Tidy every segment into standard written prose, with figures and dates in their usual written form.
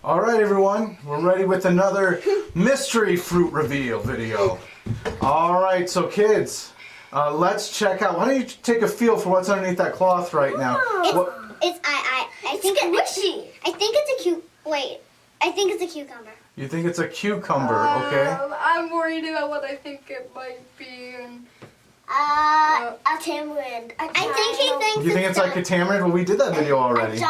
All right, everyone, we're ready with another mystery fruit reveal video. All right, so kids, let's check out. Why don't you take a feel for what's underneath that cloth right now? I think it's squishy. I think it's a I think it's a cucumber. You think it's a cucumber, okay? I'm worried about what I think it might be. A tamarind. I think he thinks You think it's like a tamarind? Well, we did that video already. A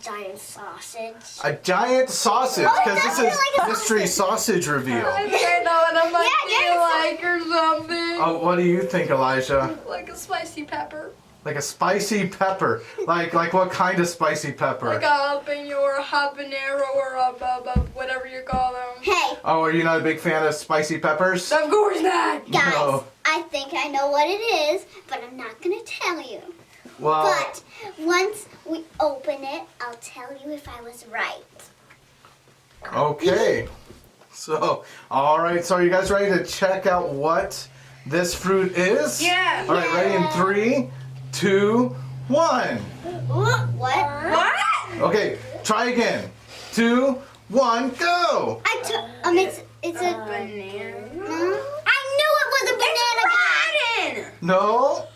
giant sausage. A giant sausage, because this is like a mystery sausage reveal. I don't know what it might be like or something. Oh, what do you think, Elijah? Like a spicy pepper. Like a spicy pepper. Like what kind of spicy pepper? Like a jalapeno or a habanero or a whatever you call them. Hey. Oh, are you not a big fan of spicy peppers? Of course not. Guys, No. I think I know what it is, but I'm not going to tell you. Well, But once we open it, I'll tell you if I was right. okay. So, all right. So, are you guys ready to check out what this fruit is? Yeah. All right. Ready in 3, 2, 1. What? Okay. Try again. 2, 1, go. It's a Banana. I knew it was a banana, guys.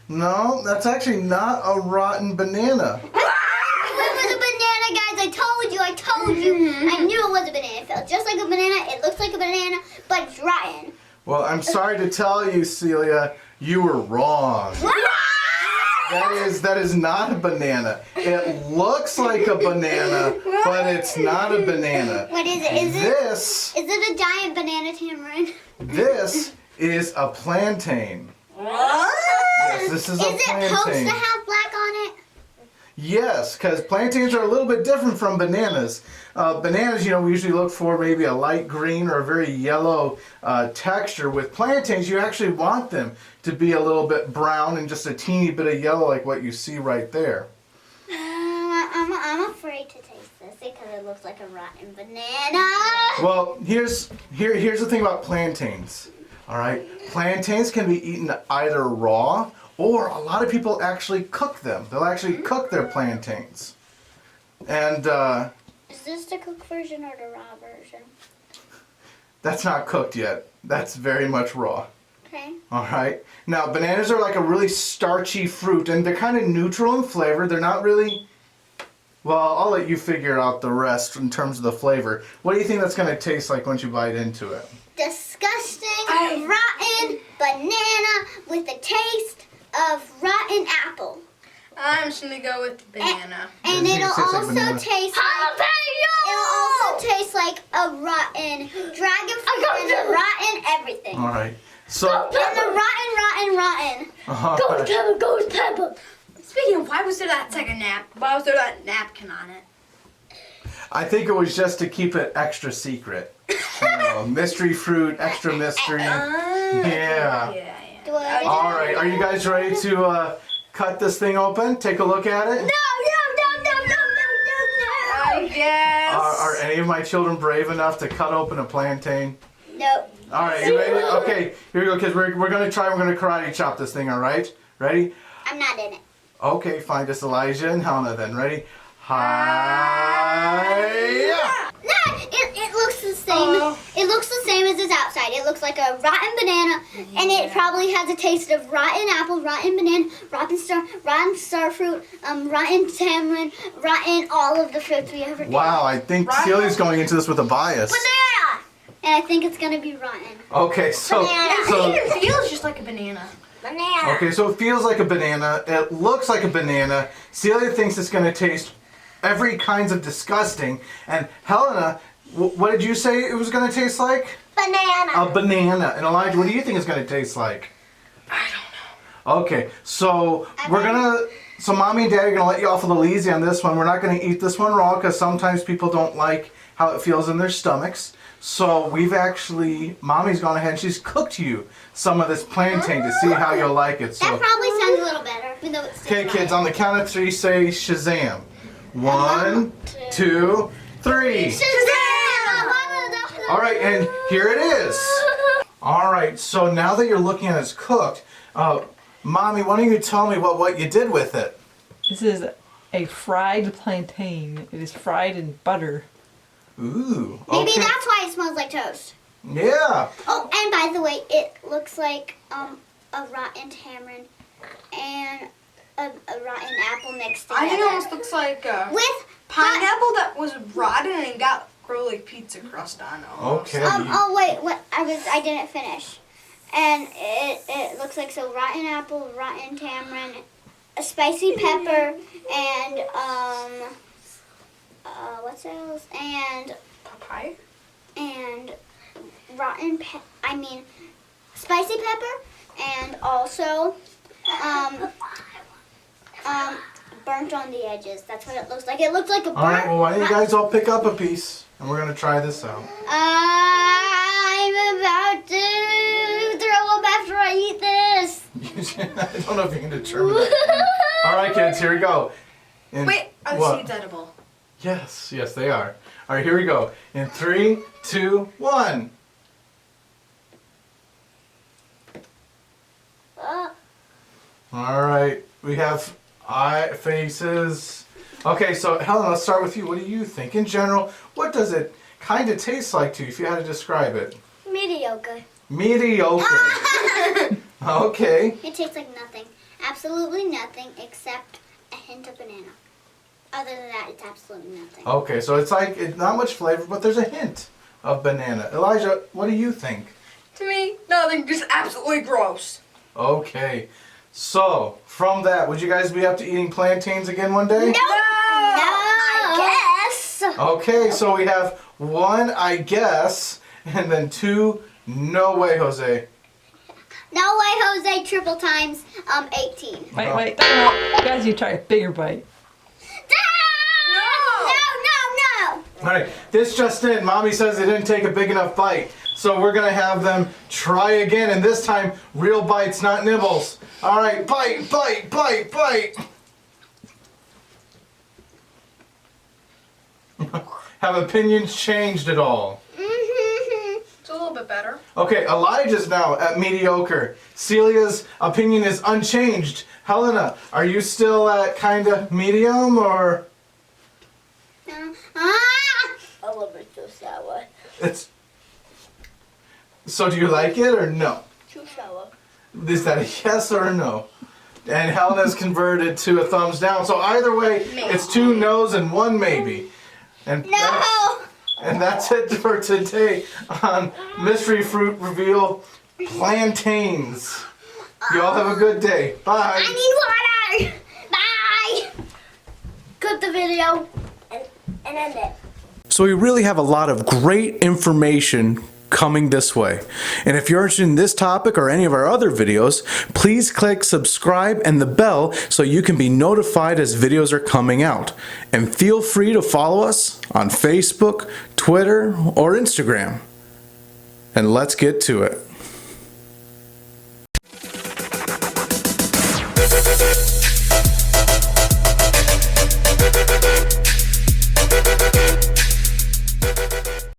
No, that's actually not a rotten banana. It was a banana, guys. I told you. I knew it was a banana. It felt just like a banana. It looks like a banana, but it's rotten. Well, I'm sorry to tell you, Celia, you were wrong. That is not a banana. It looks like a banana, but it's not a banana. What is it? Is it a giant banana tamarind? This is a plantain. What? Yes, this is a plantain. Is it supposed to have black on it? Yes, because plantains are a little bit different from bananas. Bananas, we usually look for maybe a light green or a very yellow texture. With plantains, you actually want them to be a little bit brown and just a teeny bit of yellow like what you see right there. I'm afraid to taste this because it looks like a rotten banana. Well, here's the thing about plantains. All right, plantains can be eaten either raw, or a lot of people actually cook them. They'll actually cook their plantains. And is this the cooked version or the raw version? that's not cooked yet. That's very much raw. Okay. All right. Now, bananas are like a really starchy fruit, and they're kind of neutral in flavor. They're not really... Well, I'll let you figure out the rest in terms of the flavor. What do you think that's going to taste like once you bite into it? Disgusting, rotten banana with the taste of rotten apple. I'm just gonna go with the banana. And it'll also taste like a rotten dragon fruit and a rotten everything. All right. So. And a rotten. Go Pepper. Speaking of, why was there that second nap? Why was there that napkin on it? I think it was just to keep it extra secret. Mystery fruit, extra mystery. Yeah. All right. Are you guys ready to cut this thing open? Take a look at it? No. I guess. Are any of my children brave enough to cut open a plantain? No. All right. You ready? Okay. Here we go, kids. We're going to karate chop this thing, all right? Ready? I'm not in it. Okay, fine. Just Elijah and Helena then. Ready? Hi-ya! No, it looks the same. It looks the same as it's outside. It looks like a rotten banana, and it probably has a taste of rotten apple, rotten banana, rotten star fruit, rotten tamarind, rotten all of the fruits we ever did. Wow, I think Celia's going into this with a bias. Banana! And I think it's gonna be rotten. Okay, so It feels just like a banana. Okay, so it feels like a banana. It looks like a banana. Celia thinks it's going to taste every kinds of disgusting. And Helena, what did you say it was going to taste like? Banana. A banana. And Elijah, what do you think it's going to taste like? I don't know. Okay, so so Mommy and Daddy are going to let you off a little easy on this one. We're not going to eat this one raw because sometimes people don't like how it feels in their stomachs. So Mommy's gone ahead and she's cooked you some of this plantain to see how you'll like it. So, that probably sounds a little better, even though it's still okay, kids, on the count of 3, say Shazam. 1, 2, 3. Shazam! All right, and here it is. All right, so now that you're looking at it's cooked, Mommy, why don't you tell me what you did with it? This is a fried plantain. It is fried in butter. Ooh. Maybe Okay. that's why it smells like toast. Yeah. Oh, and by the way, it looks like a rotten tamarind and a rotten apple mixed together. I think it almost looks like a with pineapple that was rotten and got garlic pizza crust on it. almost. Okay. oh wait, what I didn't finish. And it looks like rotten apple, rotten tamarind, a spicy pepper, and what's else? And Papaya? and spicy pepper, and also burnt on the edges. That's what it looks like. It looks like a burnt. All right, well, why don't you guys all pick up a piece, and we're going to try this out. I'm about to throw up after I eat this. I don't know if you can determine that. All right, kids, here we go. And Wait, are the what? seeds edible? Yes, they are. All right, here we go. In 3, 2, 1. All right, we have eye faces. Okay, so Helen, let's start with you. What do you think? In general, what does it kind of taste like to you if you had to describe it? Mediocre. Mediocre. Okay. It tastes like nothing. Absolutely nothing except a hint of banana. Other than that, it's absolutely nothing. Okay, so it's like not much flavor, but there's a hint of banana. Elijah, what do you think? To me, nothing, just absolutely gross. Okay, so from that, would you guys be up to eating plantains again one day? No! I guess. Okay, so we have 1, I guess, and then 2, no way, Jose. No way, Jose, triple times 18. Wait. You guys, you try a bigger bite. No! All right, this just in. Mommy says they didn't take a big enough bite. So we're going to have them try again, and this time, real bites, not nibbles. All right, bite. Have opinions changed at all? It's a little bit better. Okay, Elijah's now at mediocre. Celia's opinion is unchanged. Helena, are you still at kind of medium, or? A little bit too sour. It's. So do you like it or no? Too sour. Is that a yes or a no? And Helena's converted to a thumbs down. So either way, it's 2 no's and 1 maybe. And No! that's it for today on Mystery Fruit Reveal Plantains. You all have a good day. Bye. I need water! Bye! Cut the video and end it. So we really have a lot of great information coming this way. And if you're interested in this topic or any of our other videos, please click subscribe and the bell so you can be notified as videos are coming out. And feel free to follow us on Facebook, Twitter, or Instagram. And let's get to it.